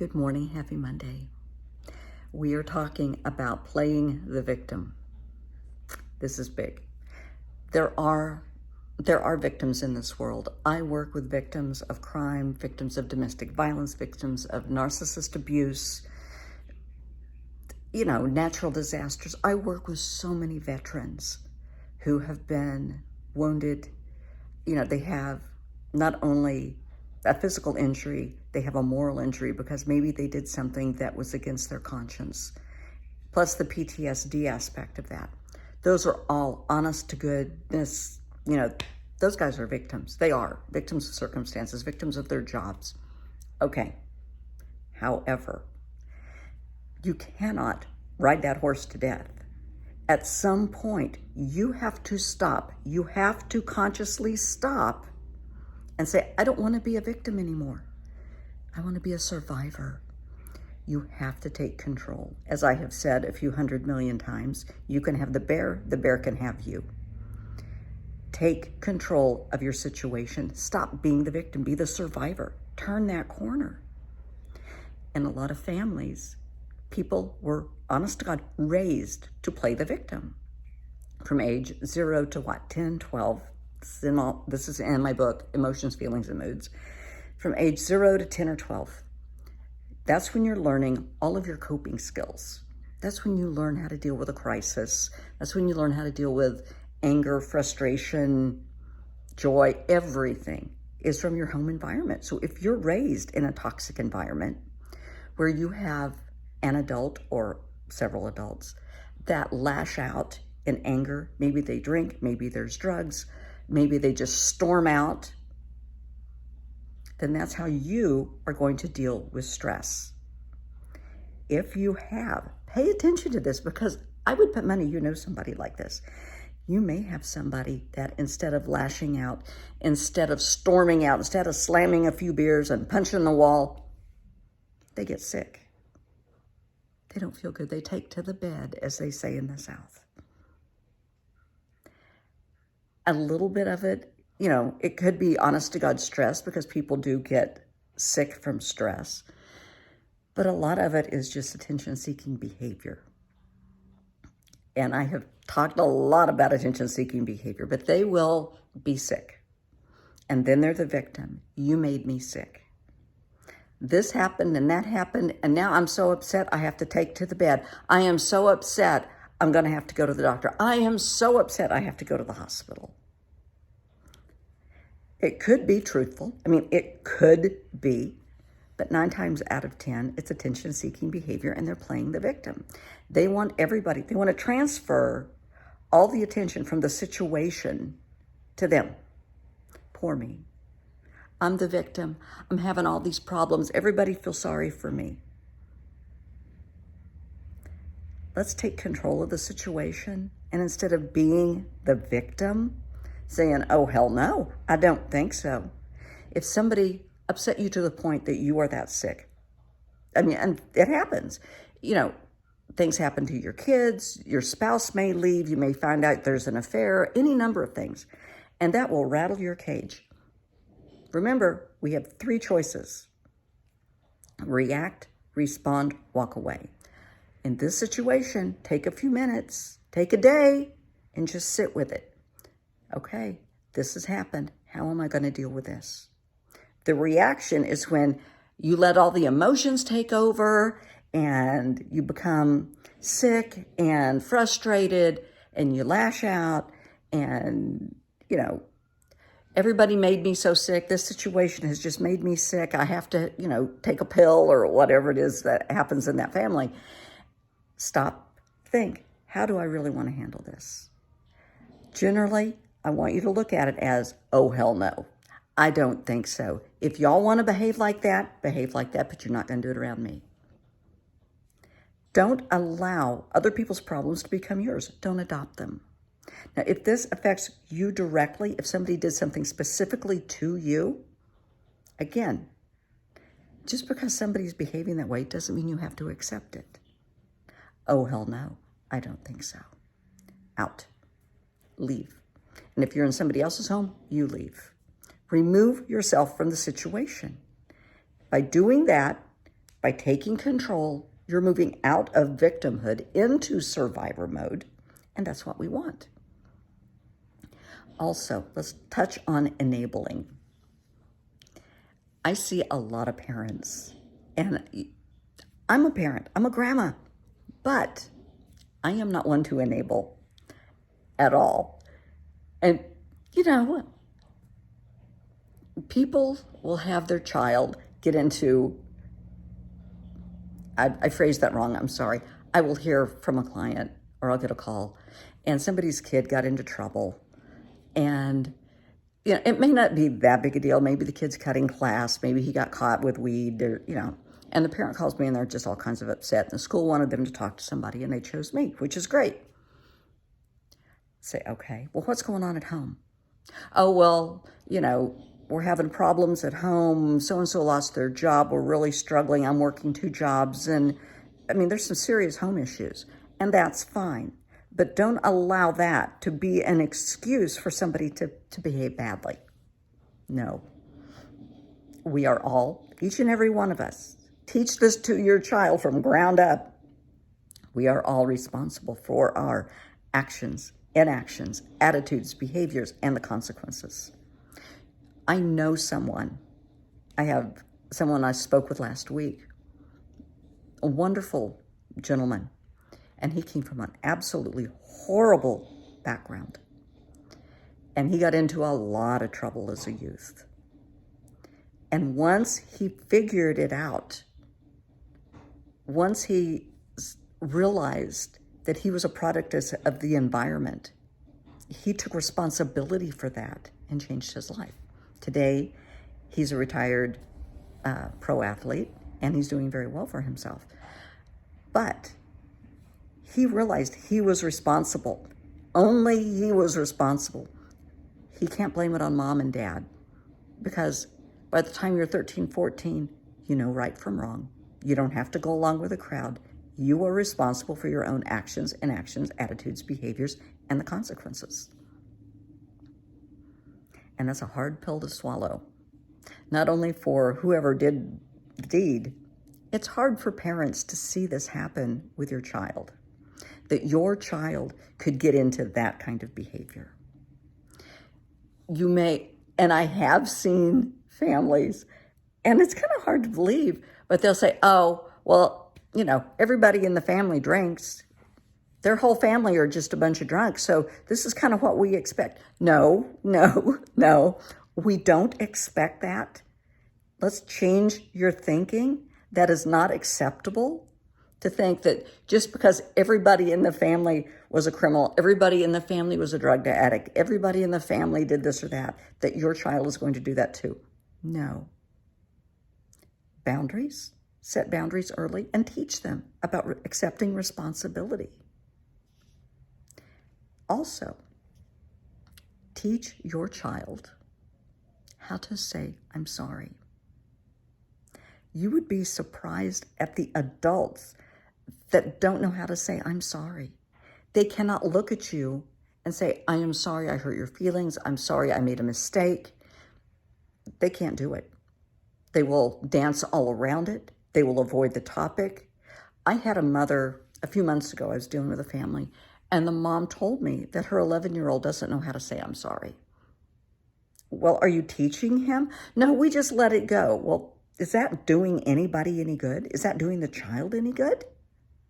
Good morning, happy Monday. We are talking about playing the victim. This is big. There are victims in this world. I work with victims of crime, victims of domestic violence, victims of narcissist abuse, natural disasters. I work with so many veterans who have been wounded. They have not only a physical injury, they have a moral injury because maybe they did something that was against their conscience, plus the PTSD aspect of that. Those are all honest to goodness, those guys are victims. They are victims of circumstances, victims of their jobs. Okay. However, you cannot ride that horse to death. At some point, you have to stop. You have to consciously stop and say, I don't want to be a victim anymore. I want to be a survivor. You have to take control. As I have said a few 100 million times, you can have the bear can have you. Take control of your situation. Stop being the victim. Be the survivor. Turn that corner. In a lot of families, people were, honest to God, raised to play the victim. From age 0 to 10, 12. This is in my book, Emotions, Feelings, and Moods. From age 0 to 10 or 12. That's when you're learning all of your coping skills. That's when you learn how to deal with a crisis. That's when you learn how to deal with anger, frustration, joy. Everything is from your home environment. So if you're raised in a toxic environment where you have an adult or several adults that lash out in anger, maybe they drink, maybe there's drugs, maybe they just storm out, then that's how you are going to deal with stress. If you pay attention to this, because I would put money, somebody like this. You may have somebody that instead of lashing out, instead of storming out, instead of slamming a few beers and punching the wall, they get sick. They don't feel good. They take to the bed, as they say in the South. A little bit of it, it could be honest to God stress, because people do get sick from stress. But a lot of it is just attention-seeking behavior. And I have talked a lot about attention-seeking behavior, but they will be sick. And then they're the victim. You made me sick. This happened and that happened, and now I'm so upset I have to take to the bed. I am so upset I'm going to have to go to the doctor. I am so upset I have to go to the hospital. It could be truthful. It could be, but 9 times out of 10, it's attention-seeking behavior, and they're playing the victim. They want they want to transfer all the attention from the situation to them. Poor me. I'm the victim. I'm having all these problems. Everybody feels sorry for me. Let's take control of the situation. And instead of being the victim, saying, oh, hell no, I don't think so. If somebody upset you to the point that you are that sick, and it happens. Things happen to your kids. Your spouse may leave. You may find out there's an affair, any number of things. And that will rattle your cage. Remember, we have 3 choices. React, respond, walk away. In this situation, take a few minutes, take a day, and just sit with it. Okay, this has happened. How am I going to deal with this? The reaction is when you let all the emotions take over and you become sick and frustrated and you lash out and, everybody made me so sick. This situation has just made me sick. I have to, take a pill or whatever it is that happens in that family. Stop, think, how do I really want to handle this? Generally, I want you to look at it as, oh, hell no. I don't think so. If y'all want to behave like that, but you're not going to do it around me. Don't allow other people's problems to become yours. Don't adopt them. Now, if this affects you directly, if somebody did something specifically to you, again, just because somebody's behaving that way doesn't mean you have to accept it. Oh, hell no, I don't think so. Out. Leave. And if you're in somebody else's home, you leave. Remove yourself from the situation. By doing that, By taking control, you're moving out of victimhood into survivor mode, and that's what we want. Also, let's touch on enabling. I see a lot of parents, and I'm a parent, I'm a grandma, but I am not one to enable at all. And you know, people will have their child get into, I phrased that wrong, I'm sorry. I will hear from a client, or I'll get a call, and somebody's kid got into trouble. And you know, it may not be that big a deal. Maybe the kid's cutting class, maybe he got caught with weed, or, you know, and the parent calls me and they're just all kinds of upset. And the school wanted them to talk to somebody and they chose me, which is great. Say, okay, well, what's going on at home? Oh, well, you know, we're having problems at home. So-and-so lost their job. We're really struggling. I'm working 2 jobs. And I mean, there's some serious home issues, and that's fine. But don't allow that to be an excuse for somebody to behave badly. No. We are all, each and every one of us, teach this to your child from ground up. We are all responsible for our actions, inactions, attitudes, behaviors, and the consequences. I know someone, I have someone I spoke with last week, a wonderful gentleman, and he came from an absolutely horrible background. And he got into a lot of trouble as a youth. And once he figured it out, once he realized that he was a product of the environment, he took responsibility for that and changed his life. Today, he's a retired pro athlete, and he's doing very well for himself. But he realized he was responsible. Only he was responsible. He can't blame it on mom and dad, because by the time you're 13, 14, you know right from wrong. You don't have to go along with the crowd. You are responsible for your own actions, inactions, attitudes, behaviors, and the consequences. And that's a hard pill to swallow. Not only for whoever did the deed, it's hard for parents to see this happen with your child, that your child could get into that kind of behavior. You may, and I have seen families, and it's kind of hard to believe, but they'll say, oh, well, you know, everybody in the family drinks. Their whole family are just a bunch of drunks, so this is kind of what we expect. No, we don't expect that. Let's change your thinking. That is not acceptable, to think that just because everybody in the family was a criminal, everybody in the family was a drug addict, everybody in the family did this or that your child is going to do that too. No. Boundaries. Set boundaries early and teach them about accepting responsibility. Also, teach your child how to say, I'm sorry. You would be surprised at the adults that don't know how to say, I'm sorry. They cannot look at you and say, I am sorry I hurt your feelings. I'm sorry I made a mistake. They can't do it. They will dance all around it. They will avoid the topic. I had a mother a few months ago, I was dealing with a family, and the mom told me that her 11-year-old doesn't know how to say, I'm sorry. Well, are you teaching him? No, we just let it go. Well, is that doing anybody any good? Is that doing the child any good?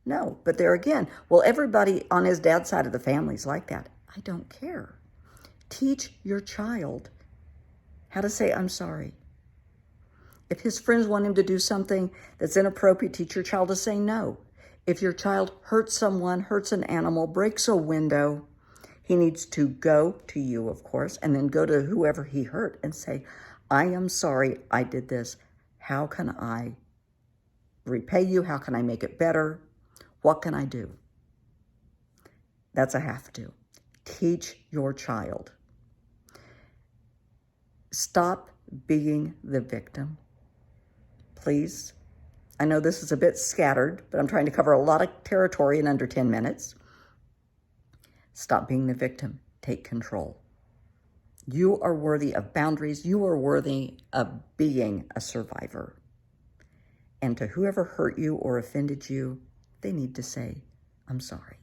No, but there again, well, everybody on his dad's side of the family is like that. I don't care. Teach your child how to say, I'm sorry. If his friends want him to do something that's inappropriate, teach your child to say no. If your child hurts someone, hurts an animal, breaks a window, he needs to go to you, of course, and then go to whoever he hurt and say, I am sorry I did this. How can I repay you? How can I make it better? What can I do? That's a have to. Teach your child. Stop being the victim. Please. I know this is a bit scattered, but I'm trying to cover a lot of territory in under 10 minutes. Stop being the victim. Take control. You are worthy of boundaries. You are worthy of being a survivor. And to whoever hurt you or offended you, they need to say, I'm sorry.